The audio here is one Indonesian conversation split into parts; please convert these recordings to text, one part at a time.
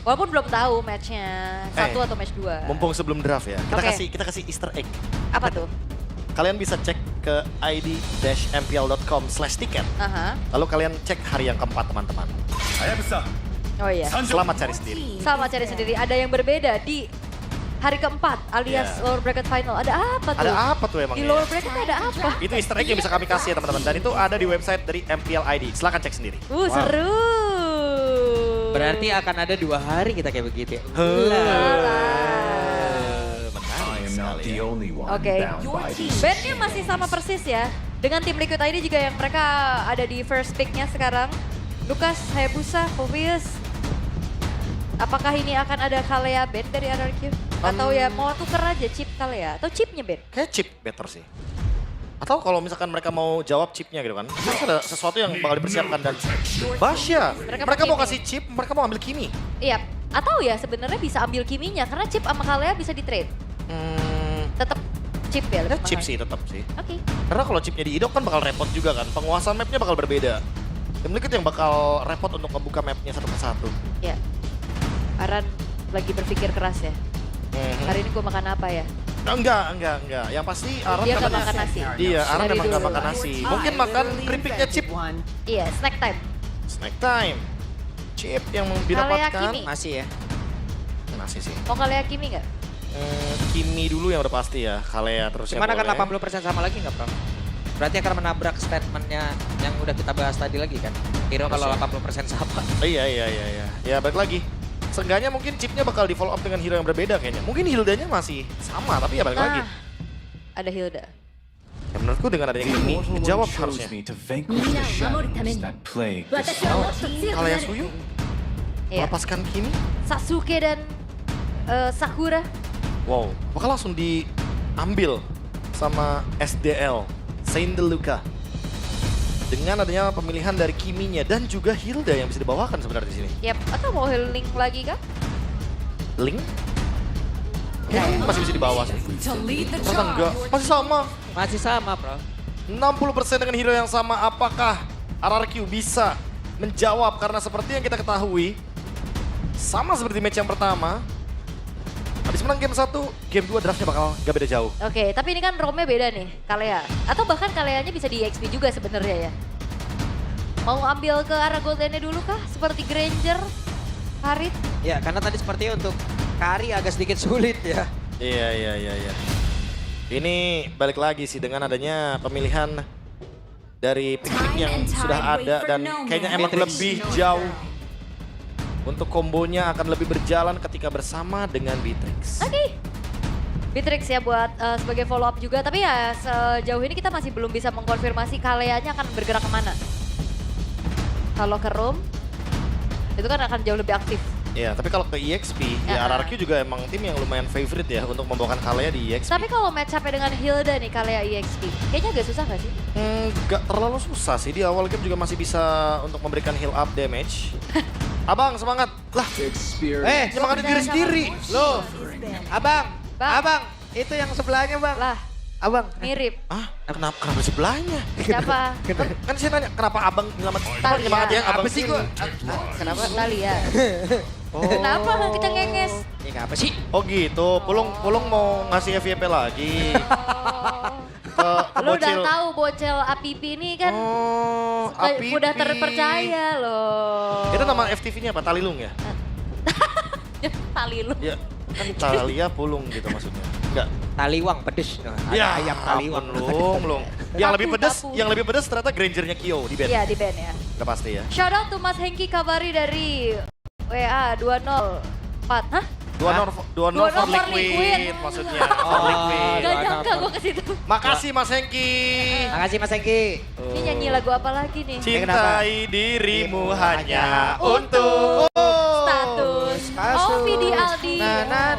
Walaupun belum tahu matchnya 1 atau match 2. Mumpung sebelum draft ya, Oke. kita kasih Easter egg. Apa tuh? Kalian bisa cek ke id-mpl.com/tiket. Lalu kalian cek hari yang keempat teman-teman. Oh iya. Selamat cari sendiri. Sama cari sendiri. Ada yang berbeda di hari keempat alias lower bracket final. Ada apa tuh? Ada apa tuh emang? Di lower bracket ada apa? Itu Easter egg yang bisa kami kasih ya teman-teman. Dan itu ada di website dari MPL ID. Silahkan cek sendiri. Seru. Berarti akan ada 2 hari kita kayak begitu ya. Oke. Bandnya masih sama persis ya. Dengan tim Liquid ID juga yang mereka ada di first pick-nya sekarang. Lucas, Hayabusa, Fovius. Apakah ini akan ada Kalea band dari RRQ? Atau ya mau tuker aja chip Kalea? Atau chipnya band? Kayak chip better sih. Atau kalau misalkan mereka mau jawab chipnya gitu kan. Harus ada sesuatu yang bakal dipersiapkan dan Basya. Mereka mau kasih chip, mereka mau ambil Kimi. Iya. Atau ya sebenarnya bisa ambil Kiminya karena chip sama Kalea bisa di trade. Tetap chip ya lebih Chip mahal. sih tetap sih. Oke. Karena kalau chipnya di Idok kan bakal repot juga kan. Penguasaan mapnya bakal berbeda. Tim Liquid yang bakal repot untuk membuka mapnya satu persatu. Ya. Aran lagi berpikir keras ya. Hari ini gue makan apa ya? Enggak. Yang pasti Aran Dia kan gak makan nasi. Iya, Aran Dari emang gak dulu. makan nasi. Mungkin makan keripiknya chip. Iya, snack time. Snack time. Chip yang Kalea didapatkan. Kimi. Masih ya. Nasi sih. Mau Kalea Kimi gak? Kimi dulu yang udah pasti ya. Kalea terus yang Cuman akan boleh. 80% sama lagi nggak, Bro? Berarti akan menabrak statementnya yang udah kita bahas tadi lagi kan. Hero kalau 80% sama. Iya. Ya balik lagi. Seenggaknya mungkin chipnya bakal di follow up dengan hero yang berbeda kayaknya. Mungkin Hildanya masih sama tapi ya balik lagi. Ada Hilda. Ya menurutku dengan adanya Kimi, dijawab harusnya. Kalea Suyu Iya. melepaskan Kimi. Sasuke dan Sakura. Wow, bakal langsung diambil sama SDL, Saint Deluca. Dengan adanya pemilihan dari Kiminya dan juga Hilda yang bisa dibawakan sebenarnya di sini. Yap, atau mau healing lagi kah? Link? Masih bisa dibawa sih. Ternyata enggak, masih sama. Masih sama, Bro. 60% dengan hero yang sama, apakah RRQ bisa menjawab? Karena seperti yang kita ketahui, sama seperti match yang pertama, habis menang game 1, game 2 draftnya bakal gak beda jauh. Oke, tapi ini kan romnya beda nih, Kalea. Atau bahkan Kaleanya bisa di XP juga sebenarnya ya. Mau ambil ke arah goldennya dulu kah? Seperti Granger, Harit? Ya, karena tadi sepertinya untuk Kari agak sedikit sulit ya. Iya. Ini balik lagi sih dengan adanya pemilihan dari pick-pick yang sudah ada dan kayaknya emang lebih jauh. Untuk kombonya akan lebih berjalan ketika bersama dengan Beatrix. Oke. Beatrix ya buat sebagai follow up juga. Tapi ya sejauh ini kita masih belum bisa mengkonfirmasi Kaleanya akan bergerak kemana. Kalau ke room, itu kan akan jauh lebih aktif. Iya, tapi kalau ke EXP, ya RRQ juga emang tim yang lumayan favorite ya untuk membawakan Kalea di EXP. Tapi kalau match up dengan Hilda nih Kalea EXP, kayaknya agak susah gak sih? Gak terlalu susah sih, di awal game juga masih bisa untuk memberikan heal up damage. Abang, semangat! Lah, semangat diri sendiri! Loh, Abang, Bang. Abang, itu yang sebelahnya, Bang. Lah, Abang. mirip. Ah, kenapa sebelahnya? Siapa? Kan saya nanya, kenapa abang Talia. nyemangat ya? Abang Apa sih gua? Kenapa? Talia. Kenapa kita ngenges? Ini apa sih? Oh gitu, Pulung mau ngasih FYP lagi. Ke Lu udah bocil. tahu bocel Apipi ini kan udah Apipi. terpercaya loh. Itu nama FTV-nya apa? Talilung ya? Tali lu. Ya, kan Talia Pulung gitu maksudnya. Enggak. Taliwang pedes. Nah, ada Ya, ayam taliwang. Lung. Yang lebih pedes, Tapu. yang lebih pedes ternyata Grangernya Kyo di band. Iya di band ya. Udah pasti ya. Shout out to Mas Hengki Kabari dari WA 204. Hah? Dua nor for 2-0 for liquid liquid. maksudnya. For liquid. Gak nyangka gue ke situ. Makasih Mas Hengki. Makasih Mas Hengki. Ini nyanyi lagu apa lagi nih? Cintai dirimu hanya untuk Status. Oh, Vidi Aldi.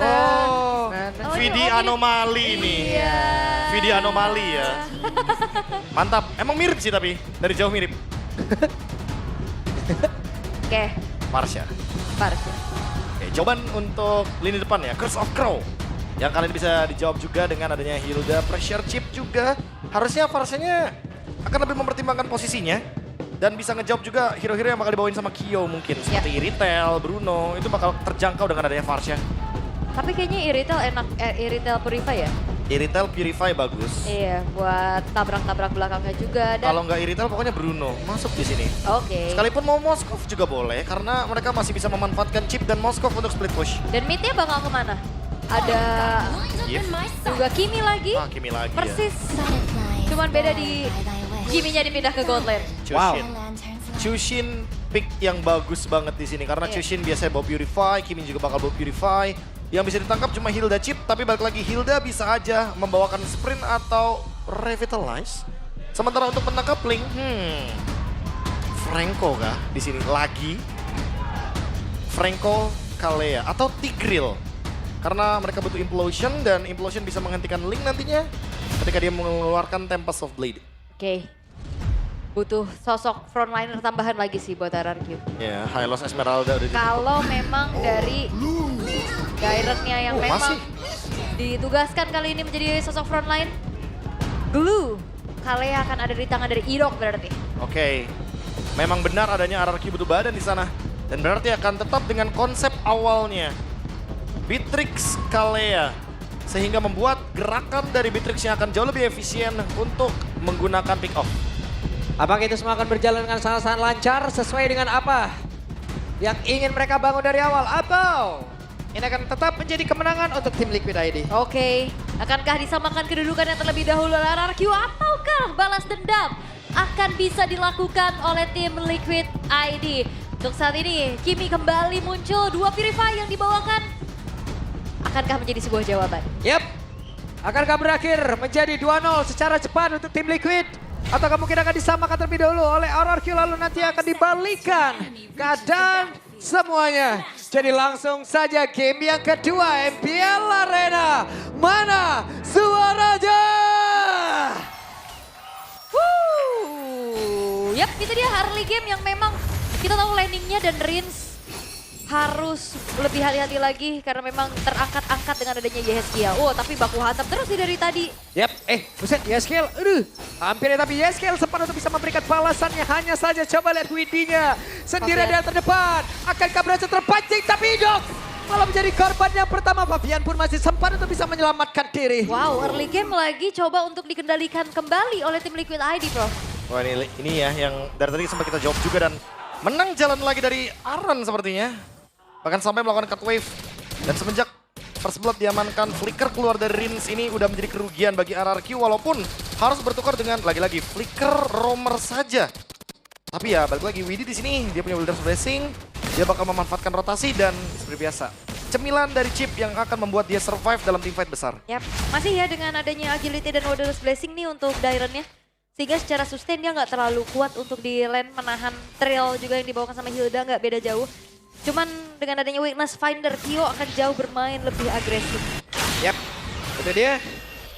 Oh, Vidi anomali ini. Iya. Vidi anomali ya. Mantap. Emang mirip sih tapi dari jauh mirip. Oke, Marsha. Parsha. Oke, jawaban untuk lini depan ya, Curse of Crow. Yang kalian bisa dijawab juga dengan adanya Hilda, pressure chip juga. Harusnya Farsianya akan lebih mempertimbangkan posisinya. Dan bisa ngejawab juga hero-hero yang bakal dibawain sama Kyo mungkin. Seperti Iritel, Bruno, itu bakal terjangkau dengan adanya Varsha. Tapi kayaknya Iritel enak, Iritel Purify ya? Iritel Purify bagus. Iya, buat tabrak-tabrak belakangnya juga. Dan Kalau nggak Iritel pokoknya Bruno masuk di sini. Oke. Sekalipun mau Moskov juga boleh karena mereka masih bisa memanfaatkan chip dan Moskov untuk split push. Dan midnya bakal kemana? Ada juga Kimi lagi. Kimi lagi Persis. Cuman beda di Kiminya dipindah ke gold lane. Chushin. Chushin pick yang bagus banget di sini karena Chushin biasanya bawa Purify, Kimi juga bakal bawa Purify. Yang bisa ditangkap cuma Hilda chip, tapi balik lagi Hilda bisa aja membawakan sprint atau revitalize. Sementara untuk menangkap Link, Franco kah di sini lagi? Franco, Kalea atau Tigreal. Karena mereka butuh Implosion dan Implosion bisa menghentikan Link nantinya ketika dia mengeluarkan Tempest of Blade. Oke. Butuh sosok frontliner tambahan lagi sih buat RRQ. Ya, Hylos Esmeralda udah Kalau memang dari Dairetnya yang memang ditugaskan kali ini menjadi sosok frontline, Glue, Kalea akan ada di tangan dari Irok berarti. Oke, memang benar adanya RRQ butuh badan di sana. Dan berarti akan tetap dengan konsep awalnya. Beatrix Kalea. Sehingga membuat gerakan dari Beatrix yang akan jauh lebih efisien untuk menggunakan pick off. Apakah itu semua akan berjalan dengan sangat-sangat lancar sesuai dengan apa yang ingin mereka bangun dari awal? Atau ini akan tetap menjadi kemenangan untuk tim Liquid ID? Oke, akankah disamakan kedudukannya terlebih dahulu oleh RRQ ataukah balas dendam akan bisa dilakukan oleh tim Liquid ID? Untuk saat ini, Kimi kembali muncul, 2 Purify yang dibawakan. Akankah menjadi sebuah jawaban? Yap. Akankah berakhir menjadi 2-0 secara cepat untuk tim Liquid? Atau mungkin akan disamakan terlebih dahulu oleh RRQ lalu nanti akan dibalikan keadaan semuanya. Jadi langsung saja game yang kedua MPL Arena. Mana suaranya? Yap, itu dia early game yang memang kita tahu landingnya dan Rins harus lebih hati-hati lagi karena memang terangkat-angkat dengan adanya Yeskia. Oh, tapi baku hantam terus sih dari tadi. Yap, buset Yeskel, hampir ya, tapi Yeskel sempat untuk bisa memberikan balasannya. Hanya saja coba lihat Widinya sendirian di terdepan. Akankah berhasil terpancing, tapi Idok malah menjadi korban yang pertama. Fabian pun masih sempat untuk bisa menyelamatkan diri. Wow, early game lagi coba untuk dikendalikan kembali oleh tim Liquid ID, bro. Wah ini ya yang dari tadi sempat kita jawab juga dan menang jalan lagi dari Aran sepertinya. Bahkan sampai melakukan cut wave. Dan semenjak First Blood diamankan, Flicker keluar dari Rins ini udah menjadi kerugian bagi RRQ walaupun harus bertukar dengan lagi-lagi Flicker roamer saja. Tapi ya balik lagi Widi di sini dia punya Builder's Blessing, dia bakal memanfaatkan rotasi dan seperti biasa cemilan dari chip yang akan membuat dia survive dalam teamfight besar. Yap, masih ya dengan adanya agility dan Builder's Blessing nih untuk Dairennya. Sehingga secara sustain dia nggak terlalu kuat untuk di lane menahan trail juga yang dibawakan sama Hilda nggak beda jauh. Cuman dengan adanya Weakness Finder, Kyo akan jauh bermain lebih agresif. Yap, itu dia.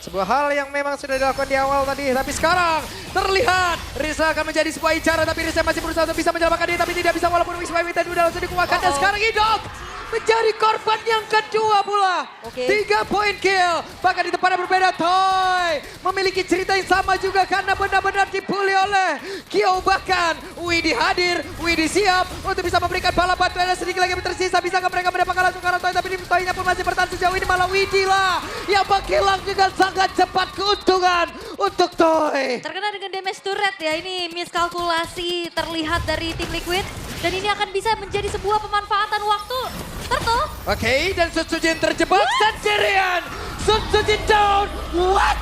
Sebuah hal yang memang sudah dilakukan di awal tadi. Tapi sekarang terlihat Risa akan menjadi sebuah incaran. Tapi Risa masih berusaha untuk bisa menyelamatkan dia. Tapi tidak bisa walaupun Wisma Witan udah langsung dikuatkan. Dan sekarang Idok menjadi korban yang kedua pula. 3 point kill. Bahkan di tempat yang berbeda, Toy memiliki cerita yang sama juga karena benar-benar dibully oleh Kyo. Bahkan Widi hadir, Widi siap untuk bisa memberikan bala bantuan sedikit lagi tersisa. Bisakah mereka mendapatkan langsung karena Toy, tapi Toy-nya pun masih bertahan sejauh ini. Malah Widi lah yang menghilang dengan sangat cepat. Keuntungan untuk Toy. Terkena dengan damage turret ya, ini miskalkulasi terlihat dari tim Liquid. Dan ini akan bisa menjadi sebuah pemanfaatan waktu. Turtle. Oke, dan Sun Sujin terjebak sendirian. Sun Sujin down. What?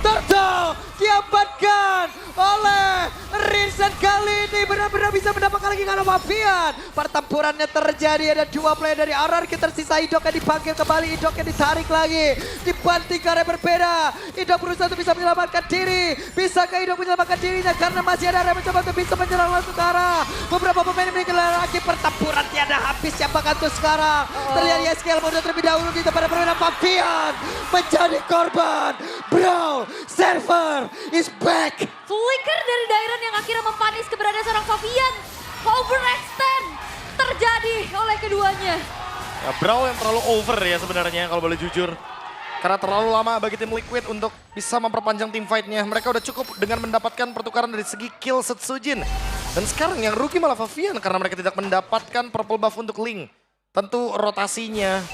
Turtle diamankan oleh Rinsen kali ini benar-benar bisa mendapatkan lagi karena Fabian. Pertempurannya terjadi, ada 2 player dari RRQ tersisa. Idok yang dipanggil kembali, Idok yang ditarik lagi. Dibanting ke arah berbeda. Idok berusaha untuk bisa menyelamatkan diri. Bisakah Idok menyelamatkan dirinya karena masih ada yang mencoba untuk bisa menyerang langsung ke arah beberapa pemain yang memiliki lagi. Pertempuran tiada habis siapakah tuh sekarang. Terlihat Yeskel mundur terlebih dahulu di tempat berbeda. Fabian menjadi korban. Brawl server is back. Flicker dari Dairen yang akhirnya mempanis keberadaan seorang Fabian. Overextend terjadi oleh keduanya. Ya, Brawl yang terlalu over ya sebenarnya kalau boleh jujur. Karena terlalu lama bagi tim Liquid untuk bisa memperpanjang tim fight-nya. Mereka udah cukup dengan mendapatkan pertukaran dari segi kill Setsujin. Dan sekarang yang rugi malah Favian karena mereka tidak mendapatkan purple buff untuk Ling. Tentu rotasinya,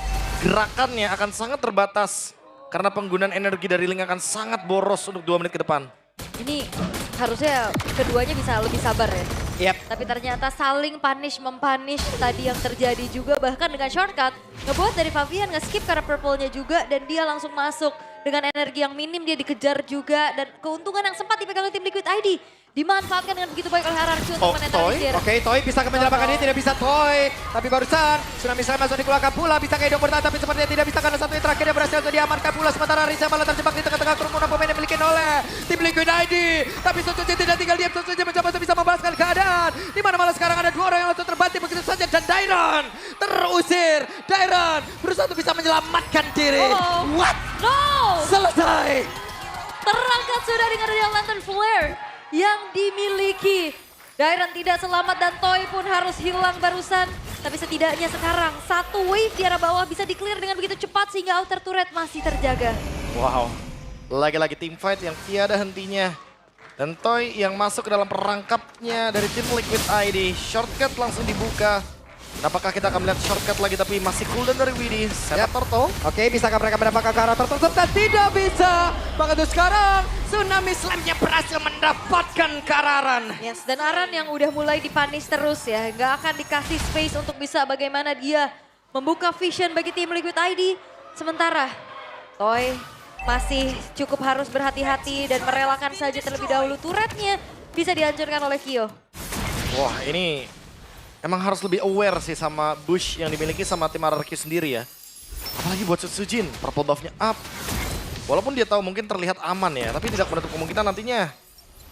gerakannya akan sangat terbatas. Karena penggunaan energi dari Ling akan sangat boros untuk 2 menit ke depan. Ini harusnya keduanya bisa lebih sabar ya. Yap. Tapi ternyata saling mempunish tadi yang terjadi juga. Bahkan dengan shortcut, ngebuat dari Favian nge-skip karena purple-nya juga. Dan dia langsung masuk dengan energi yang minim, dia dikejar juga. Dan keuntungan yang sempat dipegang oleh tim Liquid ID dimanfaatkan dengan begitu baik oleh RRQ untuk menetralisir. Oke, Toy bisa menyelamatkan ini, tidak bisa Toy. Tapi barusan Tsunami Slam masuk dikeluarkan pula, bisa Kaido bertahan tapi sepertinya tidak bisa karena satu yang terakhir yang berhasil untuk diamankan pula. Sementara Risa malah terjebak di tengah-tengah kerumunan pemain yang dimiliki oleh tim Liquid ID. Tapi Sotsuji tidak tinggal diam, Sotsuji mencoba untuk bisa membalaskan keadaan. Di mana malah sekarang ada 2 orang yang langsung terbanting begitu saja dan Dairon terusir. Dairon berusaha untuk bisa menyelamatkan diri. What? No! Selesai. Terangkat sudah dengan adanya Lantern Flare yang dimiliki. Dairon tidak selamat dan Toy pun harus hilang barusan. Tapi setidaknya sekarang satu wave di arah bawah bisa di-clear dengan begitu cepat sehingga outer turret masih terjaga. Wow, lagi-lagi team fight yang tiada hentinya. Dan Toy yang masuk ke dalam perangkapnya dari tim Liquid ID. Shortcut langsung dibuka. Dan apakah kita akan melihat shortcut lagi tapi masih cooldown dari Widhi. Setup Turtle. Oke, bisakah mereka mendapatkan karakter tertentu? Tidak bisa. Maka tuh sekarang Tsunami Slam-nya berhasil mendapatkan Kararan. Yes, dan Aran yang udah mulai dipunish terus ya. Nggak akan dikasih space untuk bisa bagaimana dia membuka vision bagi tim Liquid ID. Sementara Toy masih cukup harus berhati-hati dan merelakan saja terlebih dahulu turretnya bisa dihancurkan oleh Kyo. Wah, ini emang harus lebih aware sih sama bush yang dimiliki sama tim RRQ sendiri ya. Apalagi buat Setsujin, purple buff-nya up. Walaupun dia tahu mungkin terlihat aman ya, tapi tidak menutup kemungkinan nantinya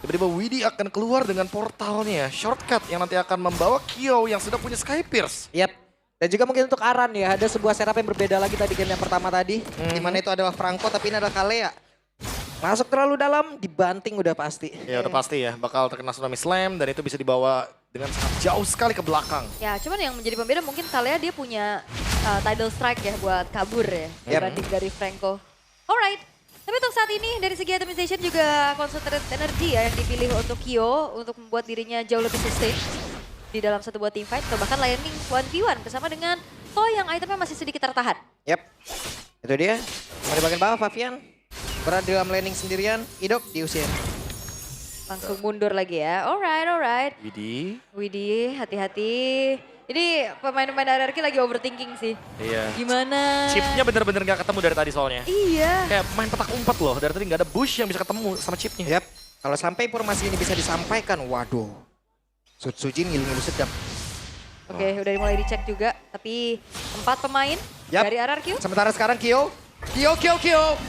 tiba-tiba Widhi akan keluar dengan portalnya, shortcut yang nanti akan membawa Kyo yang sudah punya Sky Pierce. Yap. Dan juga mungkin untuk Aran ya, ada sebuah setup yang berbeda lagi tadi game yang pertama tadi. Di mana itu adalah Franco tapi ini adalah Kalea. Masuk terlalu dalam, dibanting udah pasti. Ya udah pasti ya, bakal terkena Tsunami Slam dan itu bisa dibawa dengan sangat jauh sekali ke belakang. Ya cuman yang menjadi pembeda mungkin Kalea dia punya tidal strike ya buat kabur ya dibanding dari Franco. Alright, tapi untuk saat ini dari segi itemization juga concentrated energy ya yang dipilih untuk Kyo untuk membuat dirinya jauh lebih sustain di dalam satu buah team fight atau bahkan landing 1v1 bersama dengan Toy yang itemnya masih sedikit tertahan. Yap, itu dia. Cuma di bagian bawah Favian. Berada di dalam landing sendirian, hidup diusir. Langsung mundur lagi ya. Alright. Widhi, hati-hati. Ini pemain-pemain RRQ lagi overthinking sih. Iya. Gimana? Chipnya bener-bener gak ketemu dari tadi soalnya. Iya. Kayak main petak umpet loh, dari tadi gak ada bush yang bisa ketemu sama chipnya. Yap, kalau sampai informasi ini bisa disampaikan, waduh. Setsujin ngilu-ngilu sedap. Oke, udah mulai dicek juga. Tapi 4 pemain dari RRQ. Sementara sekarang Kyo.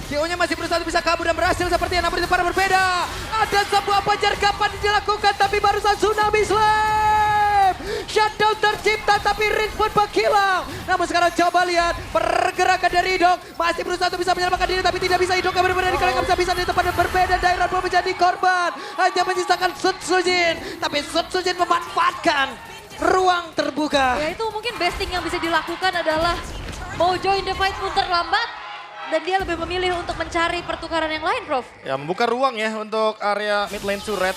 Kyo-nya masih berusaha bisa kabur dan berhasil seperti yang namun itu para berbeda. Ada sebuah pajar kapan dilakukan tapi barusan Tsunami Slam. Shutdown tercipta tapi Rince pun menghilang. Namun sekarang coba lihat pergerakan dari Idok. Masih berusaha untuk bisa menyelamatkan diri tapi tidak bisa. Idok yang benar-benar dikalikan bisa di tempat yang berbeda. Dairon pun menjadi korban. Hanya menyisakan Setsujin. Tapi Setsujin memanfaatkan ruang terbuka. Ya itu mungkin best thing yang bisa dilakukan adalah mau join the fight pun terlambat. Dan dia lebih memilih untuk mencari pertukaran yang lain, Prof. Ya membuka ruang ya untuk area mid lane turret.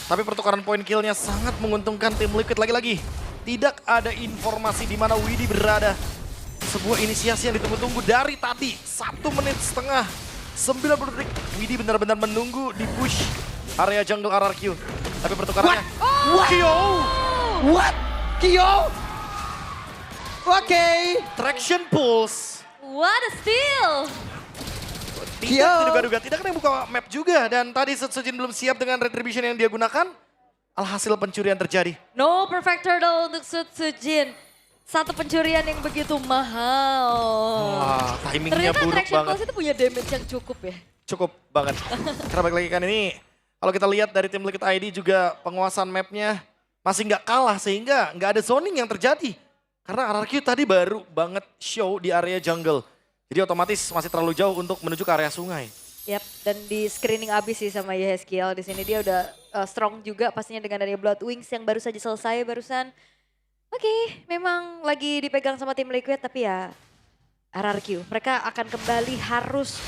Tapi pertukaran point kill-nya sangat menguntungkan tim Liquid lagi-lagi. Tidak ada informasi di mana Widhi berada. Sebuah inisiasi yang ditunggu-tunggu dari tadi. 1 menit setengah. 90 detik. Widhi benar-benar menunggu di push area jungle RRQ. Tapi pertukarannya... Kyo! What? Kyo? Oke. Traction pulse. What a steal! Tidak diduga-duga, tidak ada yang buka map juga. Dan tadi Setsujin belum siap dengan retribution yang dia gunakan. Alhasil pencurian terjadi. No perfect turtle untuk Setsujin. Satu pencurian yang begitu mahal. Wah, timingnya ternyata buruk traction banget. pulse itu punya damage yang cukup ya. Cukup banget. Karena balik lagi kan ini, kalau kita lihat dari tim Liquid ID juga penguasaan mapnya masih nggak kalah sehingga nggak ada zoning yang terjadi. Karena RRQ tadi baru banget show di area jungle. Jadi otomatis masih terlalu jauh untuk menuju ke area sungai. Yap, dan di screening abis sih sama Yeskiel. Di sini dia udah strong juga pastinya dengan adanya Blood Wings yang baru saja selesai barusan. Oke, memang lagi dipegang sama tim Liquid tapi ya RRQ. Mereka akan kembali harus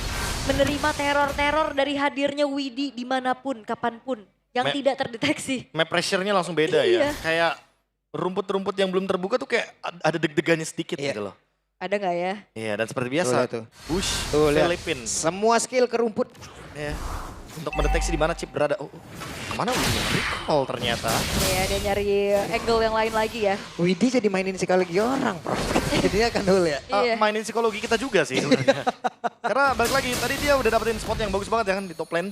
menerima teror-teror dari hadirnya Widhi dimanapun, kapanpun. yang tidak terdeteksi. Map pressure-nya langsung beda Iya. ya. Kayak rumput-rumput yang belum terbuka tuh kayak ada deg-degannya sedikit Iya. gitu loh. Ada nggak ya? Iya, dan seperti biasa, Tuh, tuh. Bush, Tuh, lihat. Philippines. Semua skill ke rumput. Ya. Untuk mendeteksi di mana chip berada. Oh, kemana Willy? Recall ternyata. Iya, dia nyari angle yang lain lagi ya. Widhi jadi mainin psikologi orang, bro. Jadinya kan dulu ya. Iya. Mainin psikologi kita juga sih sebenarnya. Karena balik lagi, tadi dia udah dapetin spot yang bagus banget ya kan di top lane.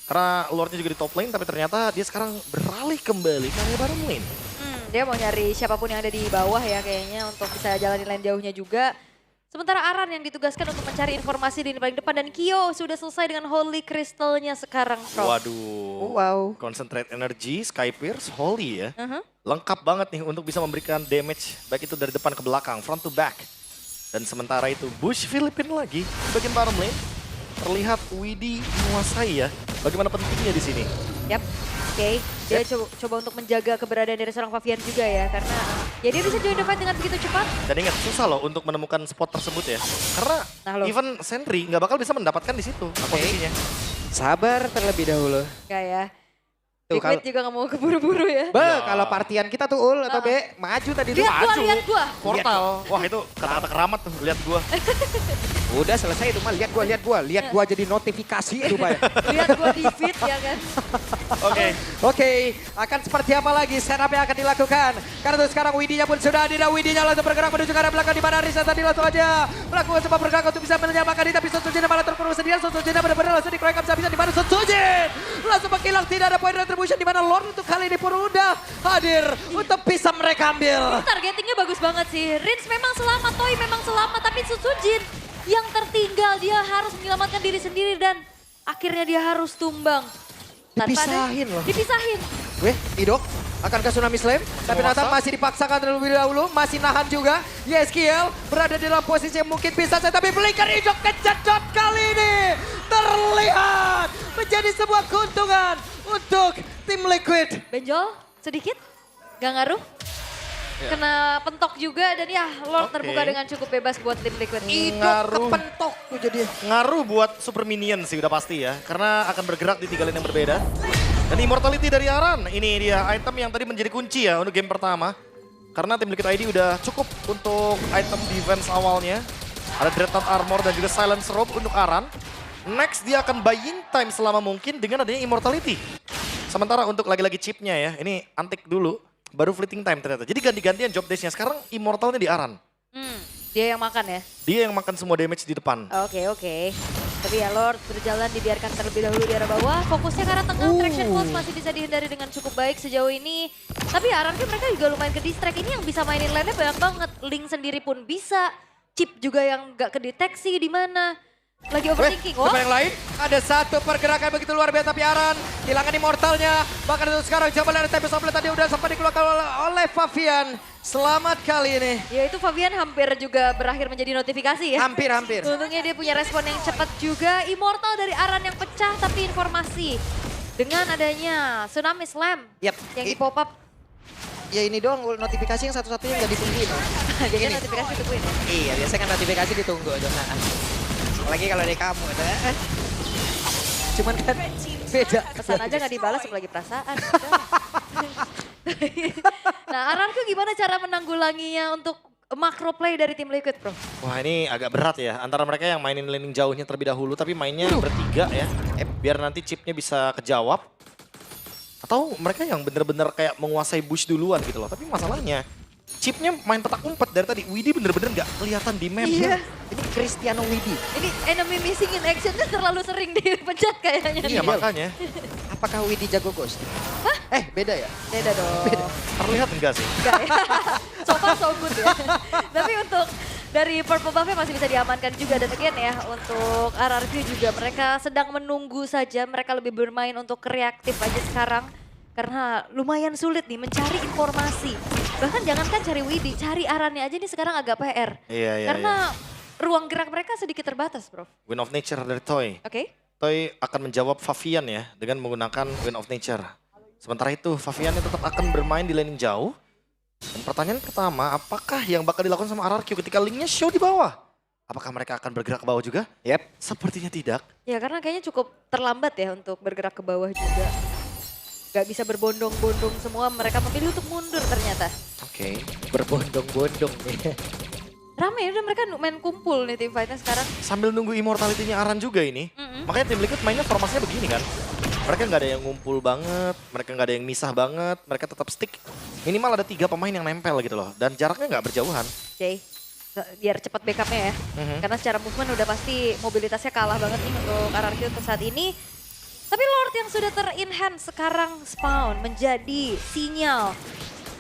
Karena Lordnya juga di top lane, tapi ternyata dia sekarang beralih kembali ke area bottom lane. Dia mau nyari siapapun yang ada di bawah ya kayaknya untuk bisa jalanin lane jauhnya juga. Sementara Aran yang ditugaskan untuk mencari informasi di paling depan dan Kyo sudah selesai dengan Holy Crystal-nya sekarang, Prof. Waduh. Wow. Concentrate Energy, Sky Pierce, Holy ya. Uh-huh. Lengkap banget nih untuk bisa memberikan damage baik itu dari depan ke belakang, front to back. Dan sementara itu Bush Philippines lagi di bagian bottom lane. Terlihat Widhi menguasai ya. Bagaimana pentingnya di sini. Yap, oke. Dia coba untuk menjaga keberadaan dari seorang Favian juga ya. Karena ya dia bisa join the fight dengan begitu cepat. Dan ingat susah loh untuk menemukan spot tersebut ya. Karena Nah, loh. even Sentry nggak bakal bisa mendapatkan di situ posisinya. Sabar terlebih dahulu. Enggak ya. Tuh, Liquid juga gak mau keburu-buru ya. Kalau partian kita tuh Ul atau B, maju tadi tuh. Lihat gua. Portal. Wah itu kata-kata keramat tuh, lihat gua. Udah selesai itu mah, lihat gua jadi notifikasi itu Pak. Lihat gua di feed ya kan. Oke. Oke, akan seperti apa lagi setup yang akan dilakukan? Karena tuh sekarang Widhi-nya pun sudah ada. Widhi-nya langsung bergerak menuju ke arah belakang di mana Risa tadi langsung aja melakukan sebuah pergerakan untuk bisa menyamakan ini. Tapi Sun Sujin malah terpuruk sendirian. Sun Sujin benar-benar langsung dikeroyok habis-habisan di mana Sun Sujin langsung menghilang, tidak ada poin retribution di mana Lord untuk kali ini pun udah hadir untuk bisa mereka ambil. Targetingnya bagus banget sih. Rins memang selamat, Toy memang selamat, tapi Susujin yang tertinggal, dia harus menyelamatkan diri sendiri dan akhirnya dia harus tumbang. Dipisahin loh. Dipisahin. Weh, Idok akan ke Tsunami Slam, tapi ternyata masih dipaksakan terlebih dahulu, masih nahan juga. YSKL berada di dalam posisi yang mungkin bisa saja, tapi Blinker Idok kecedot kali ini terlihat menjadi sebuah keuntungan untuk tim Liquid. Benjol sedikit, gak ngaruh. Kena pentok juga dan ya Lord terbuka dengan cukup bebas buat tim Liquid. Idok kepentok tuh jadi. Ngaruh buat Super Minion sih udah pasti ya. Karena akan bergerak di 3 lane yang berbeda. Dan Immortality dari Aran, ini dia item yang tadi menjadi kunci ya untuk game pertama. Karena tim Liquid ID udah cukup untuk item defense awalnya. Ada Dreadnought Armor dan juga Silence Robe untuk Aran. Next dia akan buying time selama mungkin dengan adanya Immortality. Sementara untuk lagi-lagi chipnya ya, ini antik dulu. Baru fleeting time ternyata. Jadi ganti-gantian job desk-nya. Sekarang Immortalnya di Aran. Dia yang makan ya? Dia yang makan semua damage di depan. Oke. Tapi ya Lord berjalan dibiarkan terlebih dahulu di arah bawah. Fokusnya ke arah tengah, traction force masih bisa dihindari dengan cukup baik sejauh ini. Tapi Aran mereka juga lumayan ke distract. Ini yang bisa mainin lane-nya banyak banget. Link sendiri pun bisa. Chip juga yang gak kedeteksi di mana. Lagi overthinking. Tempat yang lain, ada satu pergerakan begitu luar biasa tapi Aran kehilangan Immortalnya. Bahkan itu sekarang coba lihat Tempest of Blade tadi udah sempat dikeluarkan oleh Favian. Selamat kali ini. Ya itu Favian hampir juga berakhir menjadi notifikasi ya. Hampir. Untungnya dia punya respon yang cepat juga. Immortal dari Aran yang pecah tapi informasi. Dengan adanya Tsunami Slam Yap. yang di pop up. Ya ini doang notifikasi yang satu-satunya nggak ditungguin. Jadi Ini. notifikasi tungguin ya. Iya, biasanya kan notifikasi ditunggu aja. Apalagi kalau dari kamu. Cuman kan beda. Pesan aja gak dibalas apalagi perasaan. Nah Aranku gimana cara menanggulanginya untuk macro play dari tim Liquid, Bro? Wah ini agak berat ya, antara mereka yang mainin laning jauhnya terlebih dahulu tapi mainnya bertiga ya. Biar nanti chipnya bisa kejawab. Atau mereka yang bener-bener kayak menguasai bush duluan gitu loh. Tapi masalahnya chipnya main petak umpet dari tadi. Widhi bener-bener gak kelihatan di map. Iya. Ini Cristiano Widhi. Ini enemy missing in actionnya terlalu sering dipencet kayaknya. Iya makanya. Apakah Widhi jago ghost? Hah? Beda ya? Beda dong. Terlihat enggak sih? Enggak ya. So far so good ya. Tapi untuk dari purple buff-nya masih bisa diamankan juga. Dan again ya untuk RRQ juga mereka sedang menunggu saja. Mereka lebih bermain untuk reaktif aja sekarang. Karena lumayan sulit nih mencari informasi. Bahkan jangankan cari Widhi, cari Arannya aja nih sekarang agak PR. Iya. Karena ruang gerak mereka sedikit terbatas, Bro. Wind of Nature dari Toy. Oke. Toy akan menjawab Favian ya dengan menggunakan Wind of Nature. Sementara itu Favian tetap akan bermain di laning jauh. Dan pertanyaan pertama, apakah yang bakal dilakukan sama RRQ ketika linknya show di bawah? Apakah mereka akan bergerak ke bawah juga? Sepertinya tidak. Ya karena kayaknya cukup terlambat ya untuk bergerak ke bawah juga. Gak bisa berbondong-bondong semua, mereka memilih untuk mundur ternyata. Oke. Berbondong-bondong nih. Rame udah mereka main kumpul nih tim fightnya sekarang. Sambil nunggu immortality-nya Aran juga ini. Makanya tim Liquid mainnya formasinya begini kan. Mereka nggak ada yang ngumpul banget, mereka nggak ada yang misah banget, mereka tetap stick. Minimal ada 3 pemain yang nempel gitu loh. Dan jaraknya nggak berjauhan. Jay, biar cepat backupnya ya. Karena secara movement udah pasti mobilitasnya kalah banget nih untuk RRQ untuk saat ini. Tapi Lord yang sudah ter-enhance sekarang spawn menjadi sinyal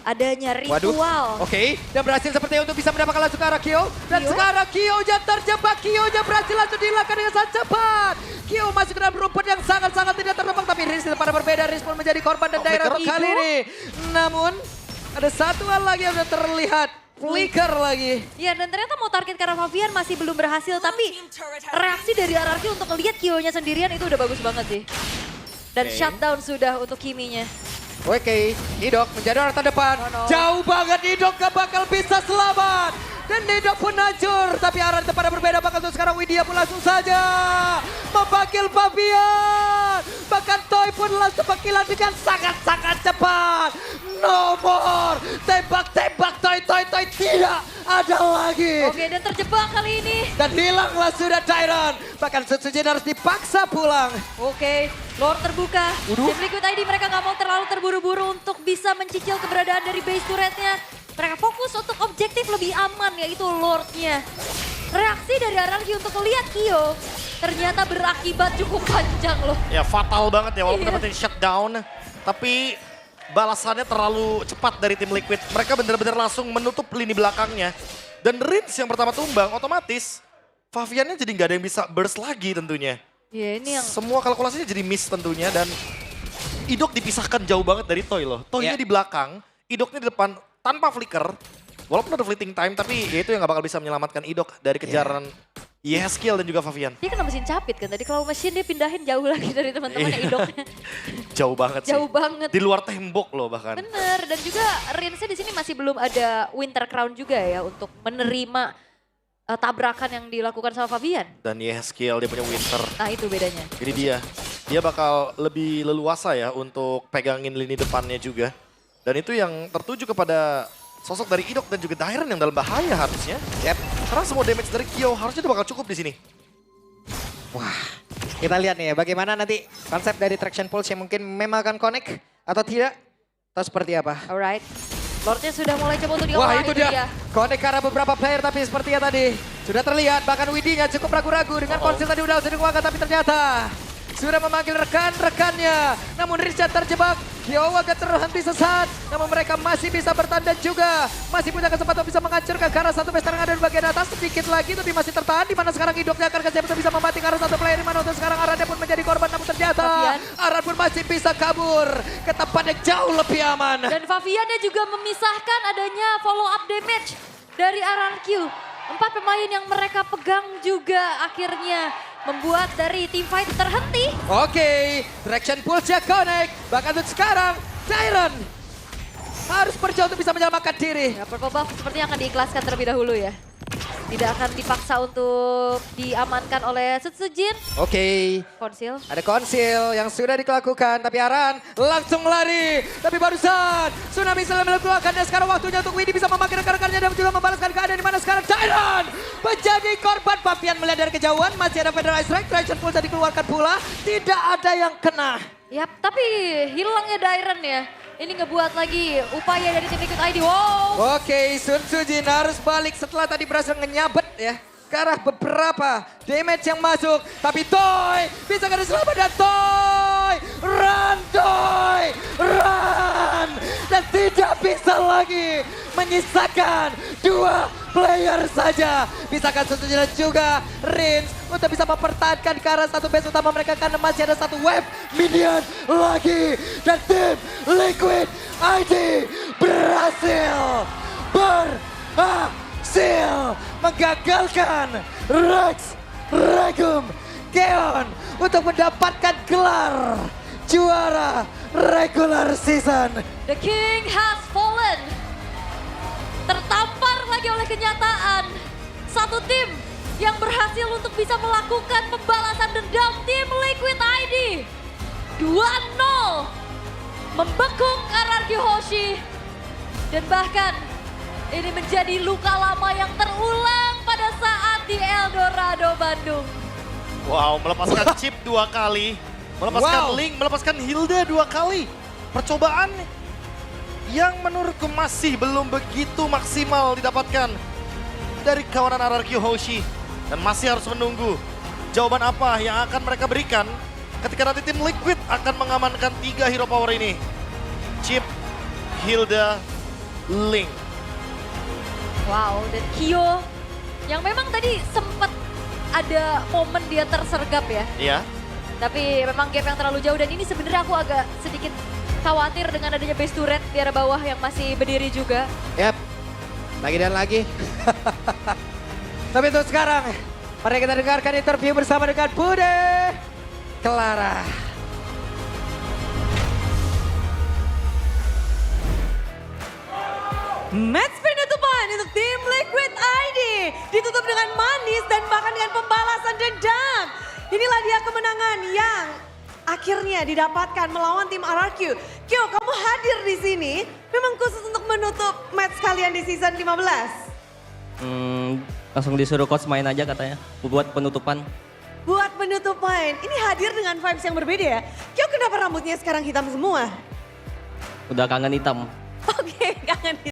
adanya ritual. Oke, dan berhasil sepertinya untuk bisa mendapatkan langsung ke arah Kyo. Dan Kyo? sekarang Kyo-nya terjebak, Kyo-nya berhasil langsung dihilangkan dengan sangat cepat. Kyo masuk ke dalam rumput yang sangat-sangat tidak terdampak, tapi Riz pada berbeda, Riz pun menjadi korban dan daerah Flicker kali ini. Namun, ada satu hal lagi yang sudah terlihat, flicker lagi. Ya dan ternyata mau target ke arah Favian masih belum berhasil, tapi reaksi dari RRQ untuk ngelihat Kyo-nya sendirian itu udah bagus banget sih. Dan Oke. shutdown sudah untuk Kimi-nya. Oke, Nidok menjadi orang terdepan. No. Jauh banget Nidok gak bakal bisa selamat. Dan Nidok pun hancur. Tapi arah pada berbeda bahkan untuk sekarang Widya pun langsung saja memanggil Fabian. Bahkan Toy pun langsung menghilang dengan sangat-sangat cepat. No more. Tembak-tembak Toy tidak ada lagi. Oke dan terjebak kali ini. Dan hilanglah sudah Tyron. Bahkan Sutsujin harus dipaksa pulang. Oke, Lord terbuka. Waduh. Tim Liquid ID mereka nggak mau terlalu terburu-buru untuk bisa mencicil keberadaan dari base turretnya. Mereka fokus untuk objektif lebih aman yaitu Lordnya. Reaksi dari RRQ untuk melihat Kyo ternyata berakibat cukup panjang loh. Ya fatal banget ya walaupun Iya. dapetin shutdown. Tapi balasannya terlalu cepat dari tim Liquid. Mereka benar-benar langsung menutup lini belakangnya. Dan Rins yang pertama tumbang otomatis Faviannya jadi nggak ada yang bisa burst lagi tentunya. Ya ini yang Semua kalkulasinya jadi miss tentunya dan Idok dipisahkan jauh banget dari Toy loh. Toynya Ya. di belakang, Idoknya di depan tanpa flicker. Walaupun ada fleeting time tapi ya itu yang gak bakal bisa menyelamatkan Idok dari kejaran Yeskiel dan juga Favian. dia kena mesin capit kan tadi kalau mesin dia pindahin jauh lagi dari teman-temannya Iya. Idoknya. Jauh banget sih. Jauh banget. Di luar tembok loh bahkan. Bener dan juga Rinsnya di sini masih belum ada Winter Crown juga ya untuk menerima tabrakan yang dilakukan sama Fabian. Dan Yeskiel dia punya Winter. Nah itu bedanya. Jadi dia bakal lebih leluasa ya untuk pegangin lini depannya juga. Dan itu yang tertuju kepada sosok dari Idok dan juga Dairen yang dalam bahaya harusnya. Yep. Karena semua damage dari Kyo harusnya udah bakal cukup di sini. Wah, kita lihat nih ya bagaimana nanti konsep dari Traction Pulse yang mungkin memang akan connect atau tidak. Atau seperti apa. Alright. Lordnya sudah mulai coba untuk Wah diolah, itu dia, connect karena beberapa player tapi sepertinya tadi sudah terlihat. Bahkan Widinya cukup ragu-ragu dengan konsil tadi udah langsung dikeluarkan tapi ternyata sudah memanggil rekan-rekannya. Namun Richard terjebak, Kyo agak terhenti sesaat. Namun mereka masih bisa bertanda juga. Masih punya kesempatan bisa menghancurkan ke arah satu pesta yang ada di bagian atas. Sedikit lagi tapi masih tertahan. Di mana sekarang Idoknya akan kasih bisa membanting arah satu player. Di mana untuk sekarang Arannya pun menjadi korban. Namun ternyata Fabian. Aran pun masih bisa kabur ke tempat yang jauh lebih aman. Dan Faviannya juga memisahkan adanya follow up damage dari RRQ. 4 pemain yang mereka pegang juga akhirnya membuat dari team fight terhenti. Oke, Traction Pulse-nya connect. Bahkan untuk sekarang, Tyron harus berjuang untuk bisa menyelamatkan diri. Ya, Purple Buff sepertinya akan diikhlaskan terlebih dahulu ya. Tidak akan dipaksa untuk diamankan oleh Sutsujin. Oke, Konsil. ada konsil yang sudah dilakukan, tapi Aran langsung lari. Tapi barusan, Tsunami sudah melakukan dan sekarang waktunya untuk Widi bisa memakai rekan-rekannya dan juga membalaskan keadaan di mana sekarang Tyron menjadi korban. Fabian melihat dari kejauhan, masih ada Federal Strike, Traction Pulse dikeluarkan pula. Tidak ada yang kena. Yap, tapi hilangnya Dairen ya. Ini ngebuat lagi upaya dari tim Liquid ID. Wow. Oke, Sun Sujin harus balik setelah tadi berhasil ngenyabet ya. Ke arah beberapa damage yang masuk. Tapi Toy bisa kena selamat dan Toy. Run Toy, run. Dan tidak bisa lagi menyisakan 2 player saja. Bisakah Sun Sujin dan juga Rins untuk bisa mempertahankan ke arah satu base utama mereka karena masih ada satu wave minion lagi. Dan tim Liquid ID berhasil menggagalkan Rex Regum Keon untuk mendapatkan gelar juara regular season. The King has fallen. Tertampar lagi oleh kenyataan. Satu tim yang berhasil untuk bisa melakukan pembalasan dendam tim Liquid ID. 2-0. membekuk RRQ Hoshi. Dan bahkan ini menjadi luka lama yang terulang pada saat di Eldorado Bandung. Wow, melepaskan chip 2 kali. Melepaskan Link, melepaskan Hilda 2 kali. Percobaan yang menurutku masih belum begitu maksimal didapatkan dari kawanan RRQ Hoshi. Dan masih harus menunggu jawaban apa yang akan mereka berikan ketika nanti tim Liquid akan mengamankan 3 hero power ini. Chip, Hilda, Link. Wow, dan Kyo yang memang tadi sempat ada momen dia tersergap ya. Iya. Tapi memang gap yang terlalu jauh dan ini sebenarnya aku agak sedikit khawatir dengan adanya base turret di arah bawah yang masih berdiri juga. Yap, lagi dan lagi. Tapi untuk sekarang, mari kita dengarkan interview bersama dengan Bude Clara. Match penutupan untuk tim Liquid ID ditutup dengan manis dan bahkan dengan pembalasan dendam. Inilah dia kemenangan yang akhirnya didapatkan melawan tim RRQ. Kyo, kamu hadir di sini memang khusus untuk menutup match kalian di season 15. Langsung disuruh coach main aja katanya, buat penutupan. Buat penutupan, ini hadir dengan vibes yang berbeda ya. Kyo, kenapa rambutnya sekarang hitam semua? Udah kangen hitam. Oke, kangen